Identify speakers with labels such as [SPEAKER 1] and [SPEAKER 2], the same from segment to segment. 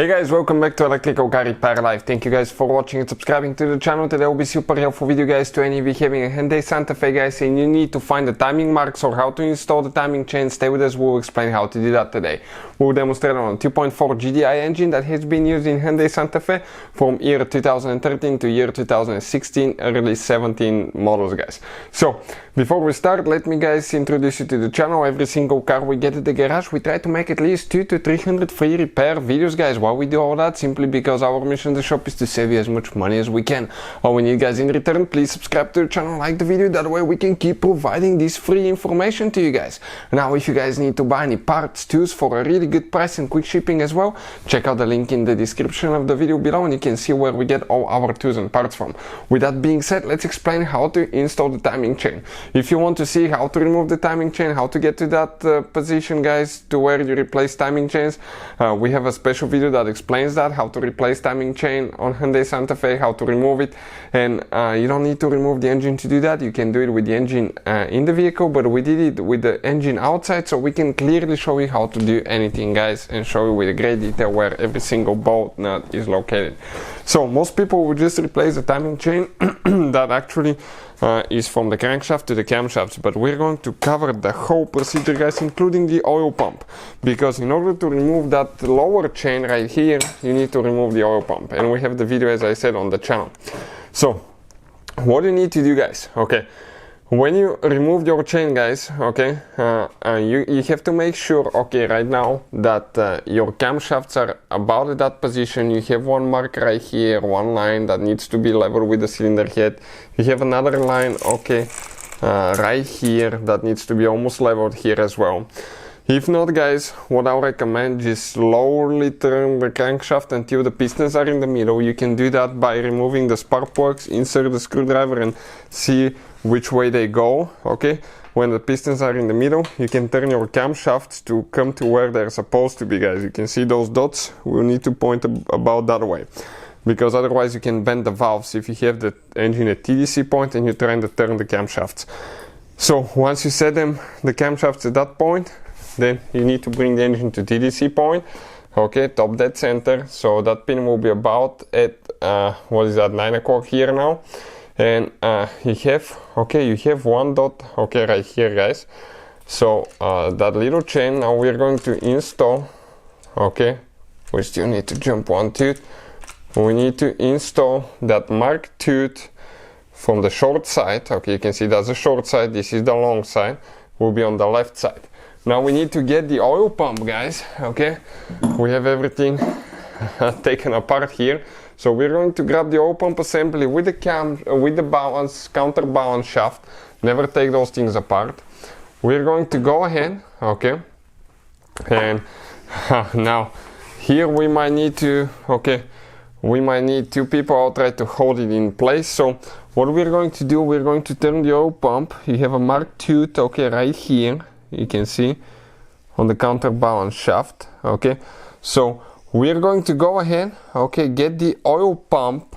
[SPEAKER 1] Hey guys, welcome back to Electrical Car Repair Live. Thank you guys for watching and subscribing to the channel. Today will be super helpful video guys to any of you having a Hyundai Santa Fe guys and you need to find the timing marks or how to install the timing chain. Stay with us, we'll explain how to do that today. We'll demonstrate on a 2.4 GDI engine that has been used in Hyundai Santa Fe from year 2013 to year 2016, early 17 models guys. So, before we start, let me guys introduce you to the channel. Every single car we get at the garage, we try to make at least 200 to 300 free repair videos guys. Why we do all that? Simply because our mission in the shop is to save you as much money as we can. All we need guys in return, please subscribe to the channel, like the video, that way we can keep providing this free information to you guys. Now if you guys need to buy any parts, tools for a really good price and quick shipping as well, check out the link in the description of the video below and you can see where we get all our tools and parts from. With that being said, let's explain how to install the timing chain. If you want to see how to remove the timing chain, how to get to that position guys, to where you replace timing chains, we have a special video that explains that, how to replace timing chain on Hyundai Santa Fe, how to remove it, and you don't need to remove the engine to do that. You can do it with the engine in the vehicle, but we did it with the engine outside so we can clearly show you how to do anything guys and show you with great detail where every single bolt nut is located. So most people will just replace the timing chain that actually is from the crankshaft to the camshafts, but we're going to cover the whole procedure guys, including the oil pump, because in order to remove that lower chain right here, you need to remove the oil pump, and we have the video as I said on the channel. So what you need to do guys, okay, when you remove your chain guys, okay, you have to make sure, okay, right now that your camshafts are about at that position. You have one mark right here, one line that needs to be level with the cylinder head. You have another line, okay, right here that needs to be almost leveled here as well. If not guys, what I recommend is slowly turn the crankshaft until the pistons are in the middle. You can do that by removing the spark plugs, insert the screwdriver and see which way they go, okay? When the pistons are in the middle, you can turn your camshafts to come to where they're supposed to be guys. You can see those dots, we'll need to point about that way, because otherwise you can bend the valves if you have the engine at TDC point and you're trying to turn the camshafts. So once you set them, the camshafts at that point, then you need to bring the engine to TDC point, okay, top dead center, so that pin will be about at, what is that, 9 o'clock here now, and you have one dot, okay, right here guys. So that little chain, now we're going to install, okay, we still need to jump one tooth, we need to install that marked tooth from the short side, okay, you can see that's the short side, this is the long side, will be on the left side. Now we need to get the oil pump guys, okay, we have everything taken apart here, so we're going to grab the oil pump assembly with the balance, counterbalance shaft. Never take those things apart. We're going to go ahead, okay, and now here we might need to, okay, we might need two people. I'll try to hold it in place. So what we're going to do, we're going to turn the oil pump. You have a marked tooth, okay, right here, you can see on the counterbalance shaft, okay. So we're going to go ahead, okay, get the oil pump,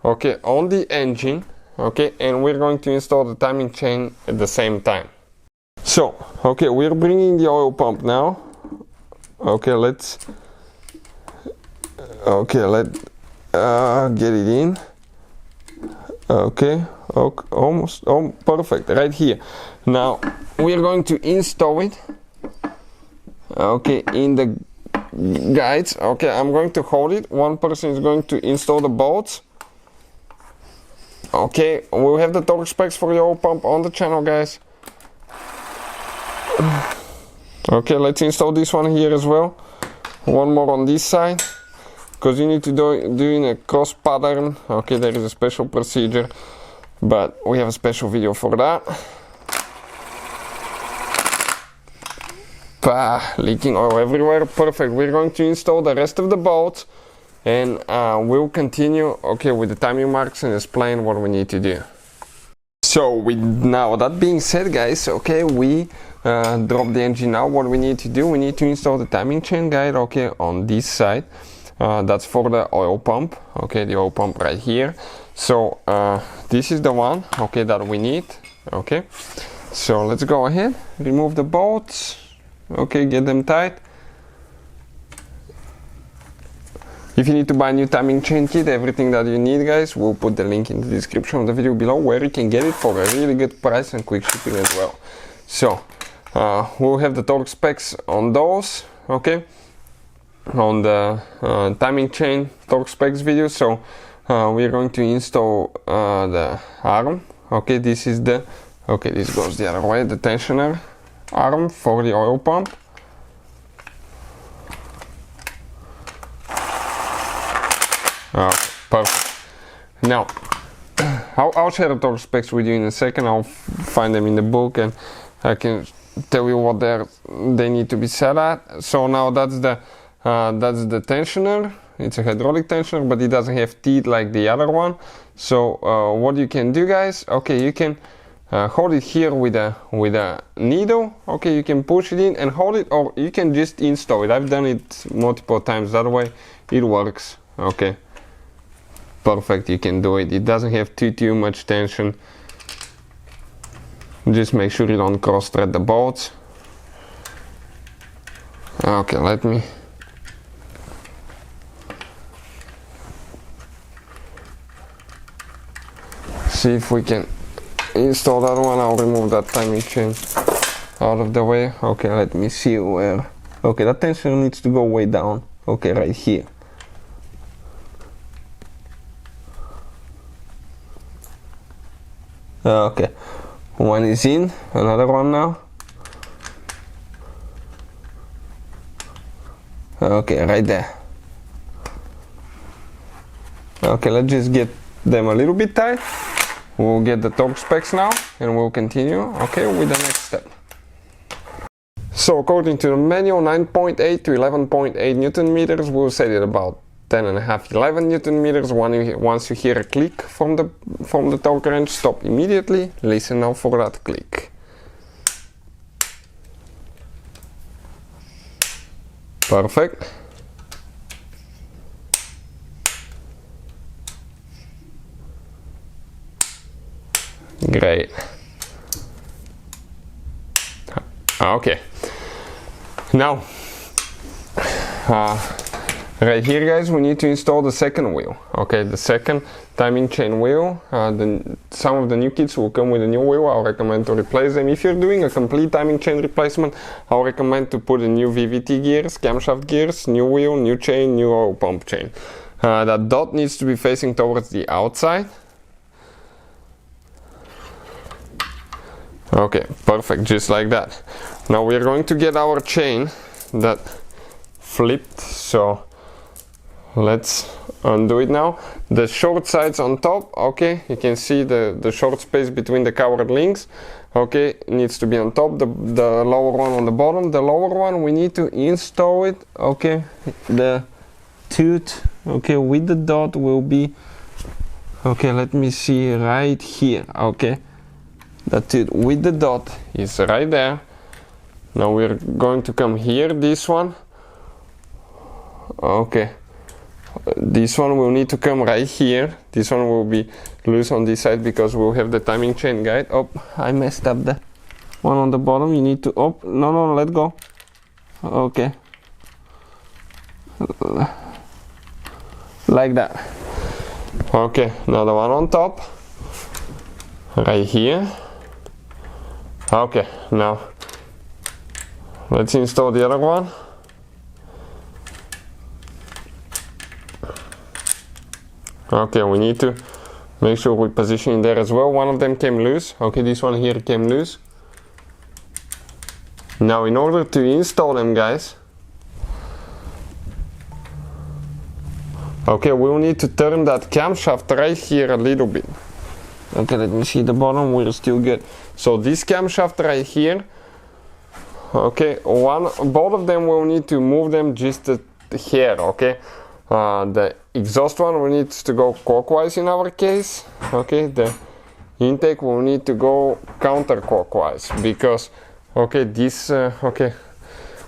[SPEAKER 1] okay, on the engine, okay, and we're going to install the timing chain at the same time. So okay, we're bringing the oil pump now, okay, let's get it in, okay, almost, oh, perfect, right here. Now we're going to install it, okay, in the guides, okay. I'm going to hold it, one person is going to install the bolts, okay. We'll have the torque specs for the oil pump on the channel guys. Okay, let's install this one here as well, one more on this side, because you need to do in a cross pattern, okay. There is a special procedure, but we have a special video for that. Leaking oil everywhere, perfect. We're going to install the rest of the bolts and we'll continue, okay, with the timing marks and explain what we need to do. So now that being said guys, okay, we drop the engine now. What we need to do, we need to install the timing chain guide, okay, on this side. That's for the oil pump, okay, the oil pump right here. So this is the one, okay, that we need, okay. So let's go ahead, remove the bolts, okay, get them tight. If you need to buy a new timing chain kit, everything that you need, guys, we'll put the link in the description of the video below where you can get it for a really good price and quick shipping as well. So we'll have the torque specs on those, okay, on the timing chain torque specs video. So we're going to install the arm. Okay, this is the, okay, this goes the other way, the tensioner arm for the oil pump. Perfect. Now, I'll share the torque specs with you in a second. I'll find them in the book and I can tell you what they need to be set at. So now that's the tensioner. It's a hydraulic tensioner, but it doesn't have teeth like the other one. So what you can do, guys, okay, you can hold it here with a needle. Okay, you can push it in and hold it, or you can just install it. I've done it multiple times that way. It works. Okay, perfect. You can do it. It doesn't have too much tension. Just make sure you don't cross thread the bolts. Okay, let me see if we can install that one. I'll remove that timing chain out of the way. Okay, let me see where. Okay, that tension needs to go way down. Okay, right here. Okay, one is in, another one now. Okay, right there. Okay, let's just get them a little bit tight. We'll get the torque specs now and we'll continue, okay, with the next step. So according to the manual, 9.8 to 11.8 Newton meters, we'll set it about 10.5, 11 Newton meters. Once you hear a click from the torque wrench, stop immediately. Listen now for that click. Perfect. Great. Okay. Now, right here, guys, we need to install the second wheel. Okay, the second timing chain wheel. Some of the new kits will come with a new wheel. I'll recommend to replace them. If you're doing a complete timing chain replacement, I'll recommend to put a new VVT gears, camshaft gears, new wheel, new chain, new oil pump chain. That dot needs to be facing towards the outside. Okay, perfect, just like that. Now we're going to get our chain that flipped, so let's undo it now. The short sides on top, okay, you can see the short space between the covered links, okay, needs to be on top, the lower one on the bottom. The lower one, we need to install it, okay, the tooth, okay, with the dot will be, okay, let me see, right here, okay. The tooth with the dot is right there. Now we're going to come here, this one, okay. This one will need to come right here. This one will be loose on this side because we'll have the timing chain guide. Oh, I messed up the one on the bottom. You need to, oh, no, let go. Okay. Like that. Okay, now the one on top. Right here. Okay, now let's install the other one. Okay, we need to make sure we position it there as well. One of them came loose. Okay, this one here came loose. Now in order to install them, guys, okay, we'll need to turn that camshaft right here a little bit. Okay, let me see the bottom, we're still good. So this camshaft right here, okay, both of them will need to move them just a hair, okay. The exhaust one will need to go clockwise in our case, okay. The intake will need to go counterclockwise because, okay, this, okay,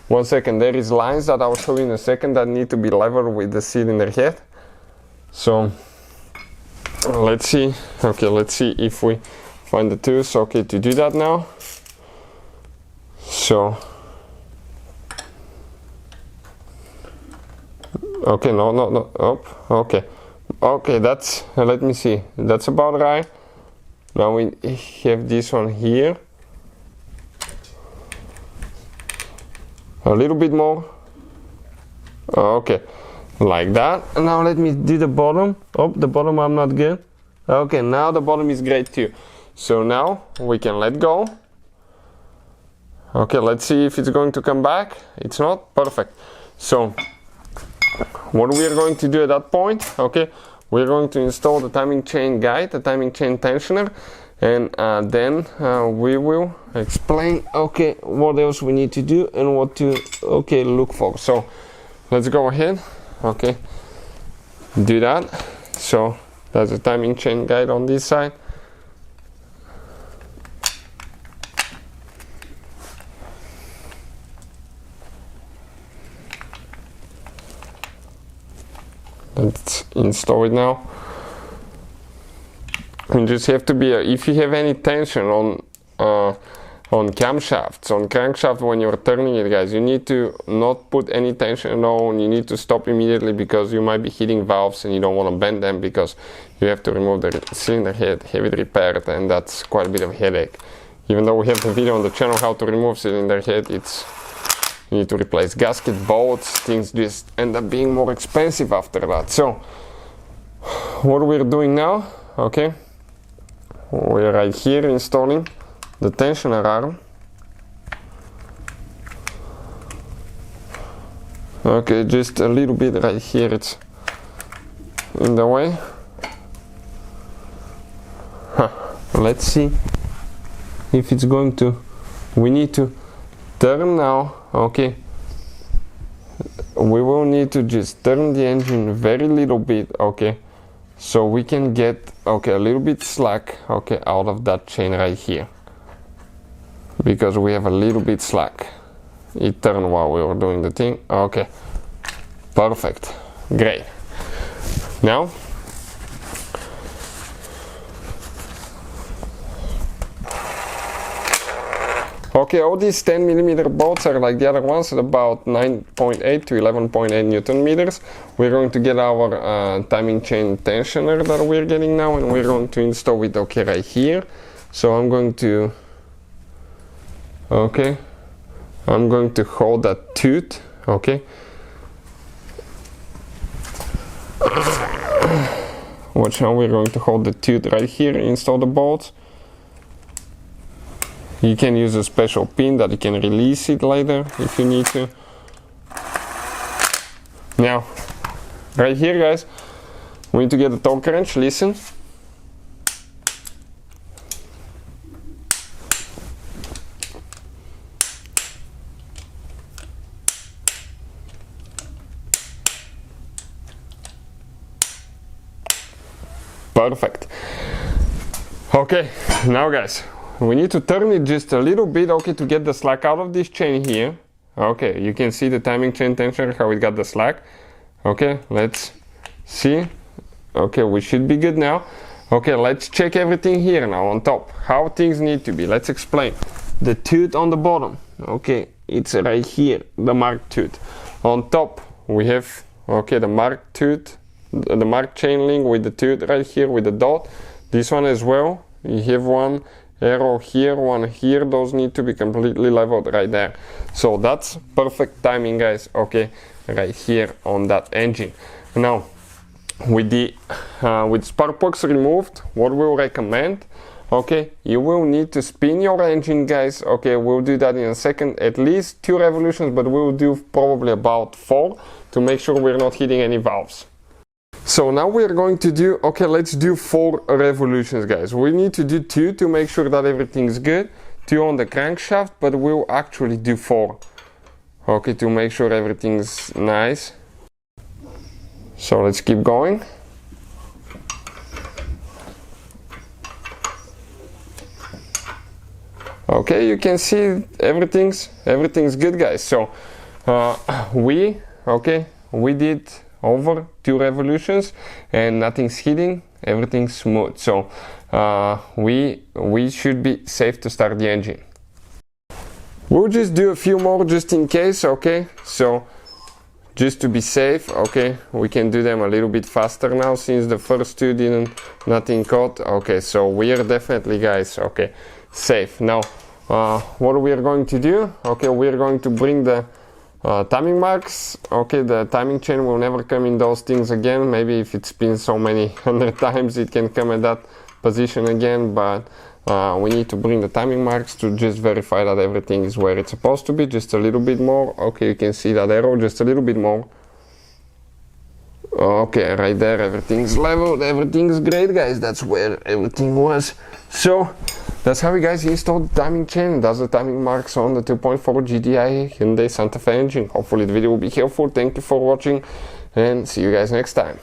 [SPEAKER 1] 1 second, there is lines that I'll show you in a second that need to be level with the cylinder head. So let's see, okay, let's see if we find the tools, okay, to do that now. So Okay, no, up, okay. Okay, that's, let me see, that's about right. Now we have this one here. A little bit more. Okay, like that. And now let me do the bottom. Oh, the bottom I'm not good. Okay, now the bottom is great too. So now we can let go. Okay, let's see if it's going to come back. It's not. Perfect. So what we are going to do at that point, okay, we're going to install the timing chain guide, the timing chain tensioner, and then we will explain, okay, what else we need to do and what to, okay, look for. So let's go ahead, okay, do that. So that's the timing chain guide on this side. Let's install it now. You just have to be, if you have any tension on camshafts, on crankshaft when you're turning it, guys, you need to not put any tension on. You need to stop immediately because you might be hitting valves and you don't want to bend them because you have to remove the cylinder head, have it repaired, and that's quite a bit of a headache. Even though we have the video on the channel how to remove cylinder head, you need to replace gasket, bolts, things just end up being more expensive after that. So what we're doing now, okay, we're right here installing the tensioner arm. Okay, just a little bit right here, it's in the way. Let's see if it's going to, we need to turn now. Okay, we will need to just turn the engine very little bit, okay, so we can get, okay, a little bit slack, okay, out of that chain right here, because we have a little bit slack. It turned while we were doing the thing. Okay, perfect, great. Now okay, all these 10mm bolts are like the other ones at about 9.8 to 11.8 Newton meters. We're going to get our timing chain tensioner that we're getting now, and we're going to install it, okay, right here. So I'm going to, okay, I'm going to hold that tooth, okay. Watch how we're going to hold the tooth right here, install the bolts. You can use a special pin that you can release it later if you need to. Now, right here, guys, we need to get a torque wrench. Listen. Perfect. Okay, now guys, we need to turn it just a little bit, okay, to get the slack out of this chain here. Okay, you can see the timing chain tensioner, how it got the slack. Okay, let's see. Okay, we should be good now. Okay, let's check everything here now on top, how things need to be. Let's explain. The tooth on the bottom, okay, it's right here, the marked tooth. On top, we have, okay, the marked tooth, the marked chain link with the tooth right here with the dot. This one as well, you have one arrow here, one here, those need to be completely leveled right there. So that's perfect timing, guys, okay, right here on that engine. Now, with the with spark plugs removed, what we'll recommend, okay, you will need to spin your engine, guys, okay, we'll do that in a second, at least 2 revolutions, but we'll do probably about 4 to make sure we're not hitting any valves. So now we're going to do, okay, let's do 4 revolutions, guys. We need to do 2 to make sure that everything's good, 2 on the crankshaft, but we'll actually do 4, okay, to make sure everything's nice. So let's keep going. Okay, you can see everything's good, guys. So we did over 2 revolutions and nothing's hitting, everything's smooth. So we should be safe to start the engine. We'll just do a few more just in case, okay? So just to be safe. Okay, we can do them a little bit faster now since the first two nothing caught. Okay, so we are definitely, guys, okay, safe. Now what we are going to do, okay, we are going to bring the timing marks. Okay, the timing chain will never come in those things again. Maybe if it's been so many 100 times it can come at that position again, but we need to bring the timing marks to just verify that everything is where it's supposed to be. Just a little bit more. Okay, you can see that arrow just a little bit more. Okay, right there, everything's leveled, everything's great, guys. That's where everything was. So that's how you guys install the timing chain. That's the timing marks on the 2.4 GDI Hyundai Santa Fe engine. Hopefully the video will be helpful. Thank you for watching and see you guys next time.